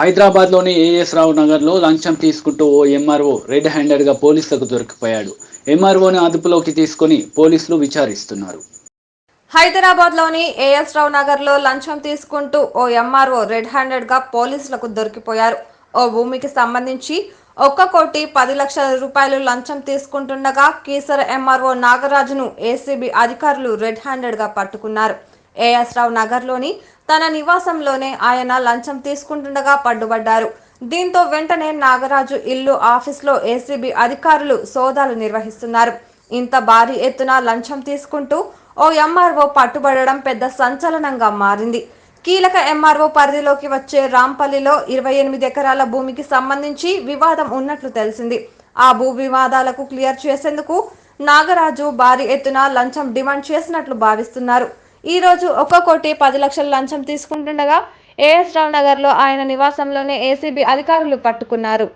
హైదరాబాద్లోని ఏఎస్ రావు నగర్లో లంచం తీసుకుంటూ ఓ ఎంఆర్ఓ రెడ్ హ్యాండెడ్గా పోలీసులకు దొరికిపోయాడు. ఎంఆర్ఓని అదుపులోకి తీసుకొని పోలీసులు విచారిస్తున్నారు. హైదరాబాద్లోని ఏఎస్ రావు నగర్లో లంచం తీసుకుంటూ ఓ ఎంఆర్ఓ రెడ్ హ్యాండెడ్గా పోలీసులకు దొరికిపోయారు. ఓ భూమికి సంబంధించి 1,10,00,000 లంచం తీసుకుంటుండగా కీసర ఎంఆర్ఓ నాగరాజును ఏసీబీ అధికారులు రెడ్ హ్యాండెడ్గా పట్టుకున్నారు. ఏఎస్ రావు నగర్లోని తన నివాసంలోనే ఆయన లంచం తీసుకుంటుండగా పట్టుబడ్డారు. దీంతో వెంటనే నాగరాజు ఇల్లు, ఆఫీస్లో ఏసీబీ అధికారులు సోదాలు నిర్వహిస్తున్నారు. ఇంత భారీ ఎత్తున లంచం తీసుకుంటూ ఓ ఎంఆర్ఓ పట్టుబడడం పెద్ద సంచలనంగా మారింది. కీలక ఎంఆర్ఓ పరిధిలోకి వచ్చే రాంపల్లిలో 28 ఎకరాల భూమికి సంబంధించి వివాదం ఉన్నట్లు తెలిసింది. ఆ భూ వివాదాలకు క్లియర్ చేసేందుకు నాగరాజు భారీ ఎత్తున లంచం డిమాండ్ చేసినట్లు భావిస్తున్నారు. ఈ రోజు 1,10,00,000 లంచం తీసుకుంటుండగా ఏఎస్ రావు నగర్లో ఆయన నివాసంలోనే ఏసీబీ అధికారులు పట్టుకున్నారు.